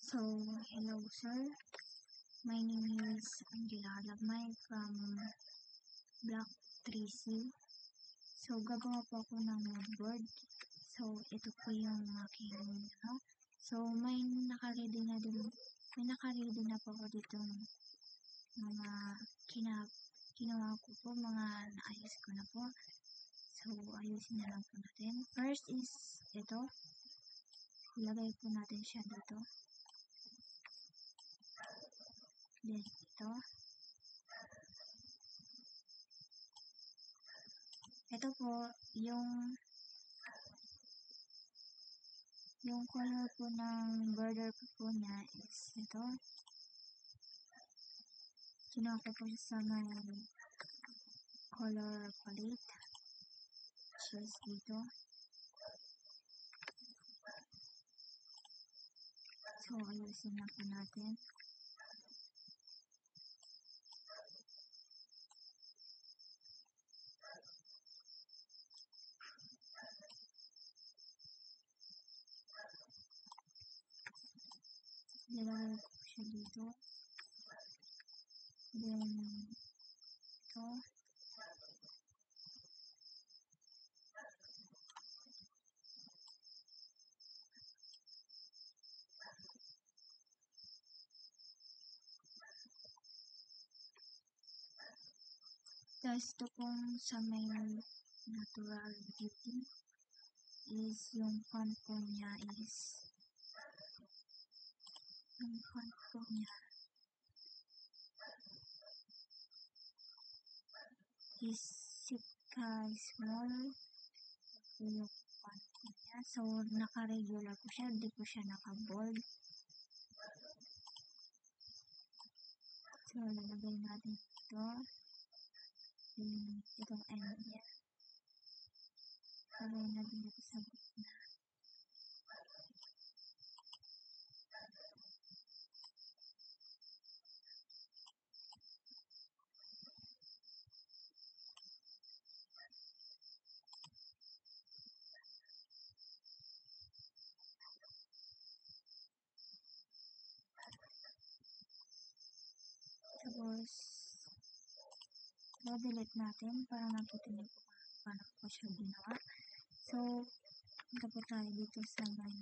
So, hello sir. My name is Angela Lagmay from Block 3C. So, gagawa po ako ng moodboard. So, ito po yung aking So, may naka-ready na po ako dito mga ginawa ko po, mga naayos ko na po. So, ayusin na lang po natin. First is ito. Ilagay po natin siya dito. Then, ito. Ito po, yung color po ng border po niya is ito. Kinuha ko po siya sa may color palette. Choose dito. So, ayusin na po natin. Nilagay ko siya dito. Then, ito. Tapos, ito pong sa may natural beauty is yung font po niya is Sitka Small. Ito yung font po niya. So, naka-regular po siya. Hindi po siya naka-bold. So, lalagay natin ito. Itong end niya. Lagay natin dito sa gitna. Tapos, delete natin para makita niyo po paano po siya ginawa. So, punta po tayo dito sa may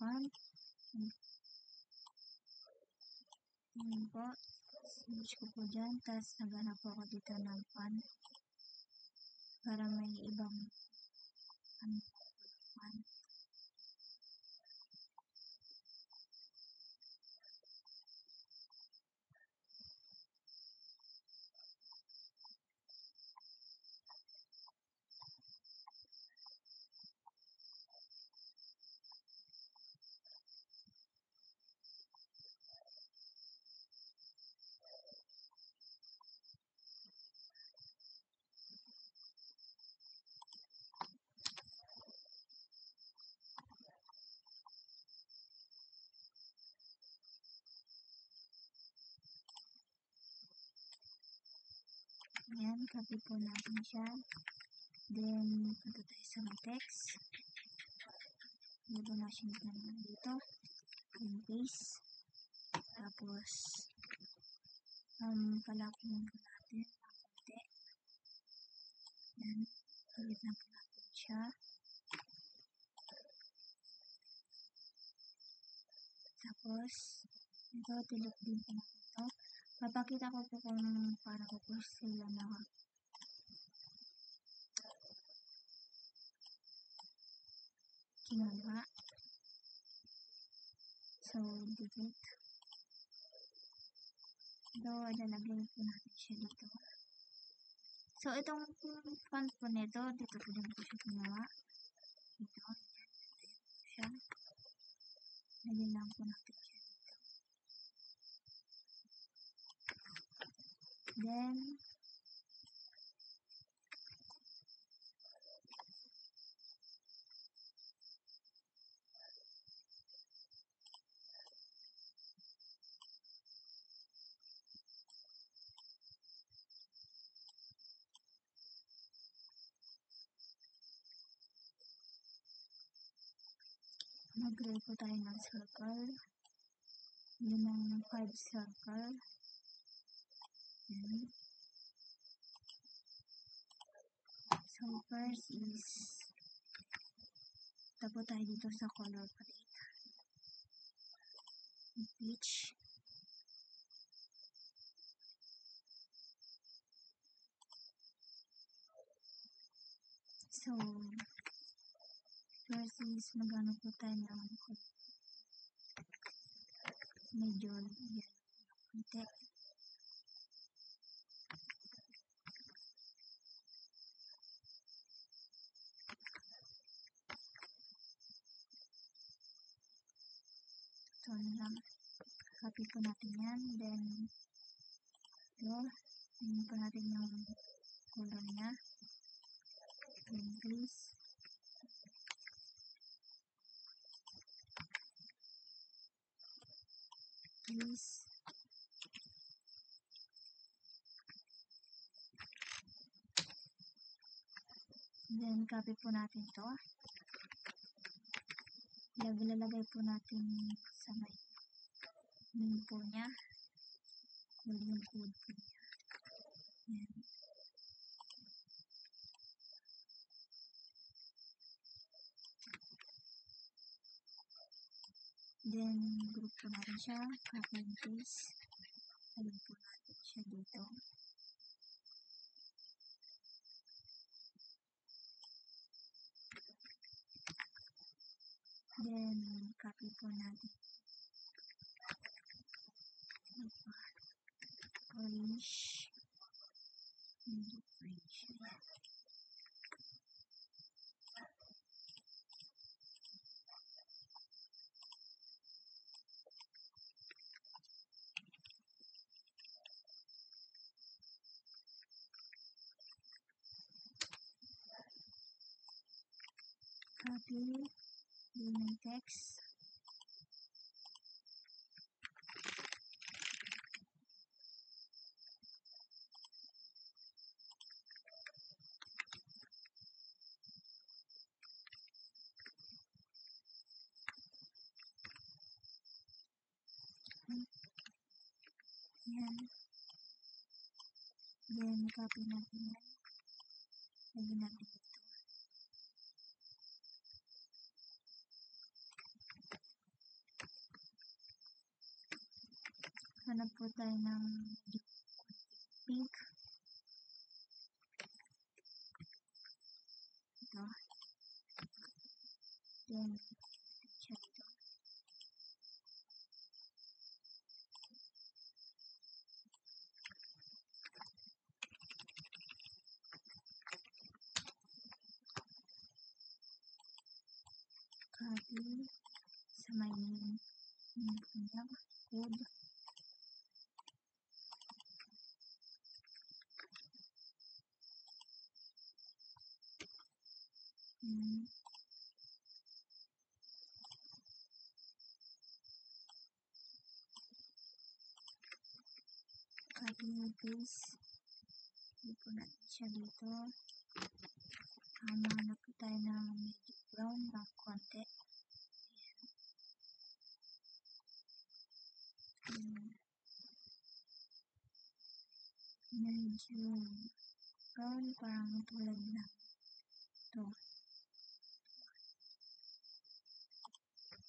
font. Ayan po. Switch ko po dyan. Tapos, naghanap po ako dito ng font. Para may ibang font. Ayan, copy po natin siya. Then, punta tayo sa text. Dito na siya naman dito. Then, paste. Tapos, palakin po natin ang konti. Then, ulit na po natin siya. Tapos, ito, delete din po natin ito. Papakita ko po kung paano ko po sila ginawa. So, delete. Ito, lalagay po natin siya dito. So, itong font po nito, dito po din po siya ginawa. Ito, ayan po siya. Lagyan lang po natin siya dito. Then, Mag-draw po tayo ng circle. Yun ang 5 circle. Yan. So, first is tapo tayo dito sa color palette. Peach. So, first is magano po tayo ng medyo yan. Konti. So, ano lang. Copy po natin yan. Then, ito. Tingnan po natin yung color niya. Then, please. Then, copy po natin to. Lalagay po natin sa may name po niya. Yung code po niya. Yan. Then, group po natin siya. Copy and paste. Alam po natin siya dito. Then, copy po natin. Orange. Medyo orange. Copy. Yung text. Yan. Then, copy natin yan. Lagyan natin dito. Hanap po tayo ng pink. Ito. Then, siya dito. Copy. Sa may name po niya. Code. Copy and paste. Hindi po natin siya dito. Hanap po tayo ng medyo brown na konti. Medyo brown, parang tulad na ito.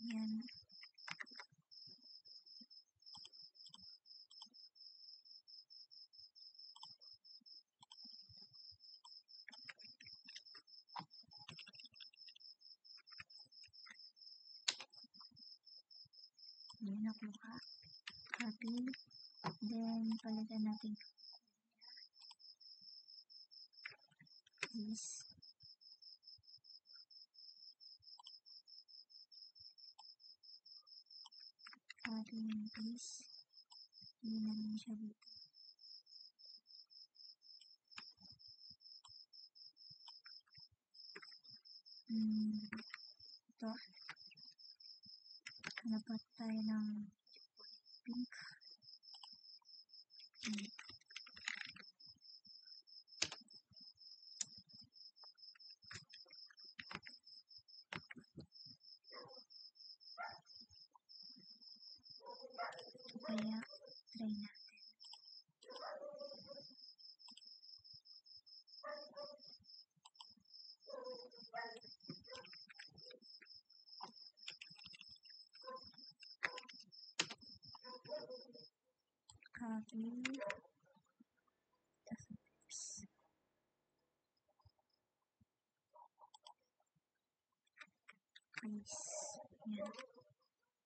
Yan. Yan nakuha. Copy. Then, palitan natin this. Copy and paste. Hindi namin siya dito. Ito. Hanap tayo ng pink. aking guys. Yan.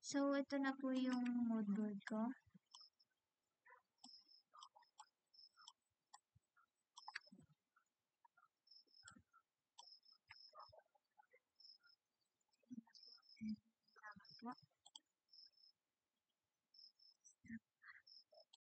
So, ito na po yung mood board ko.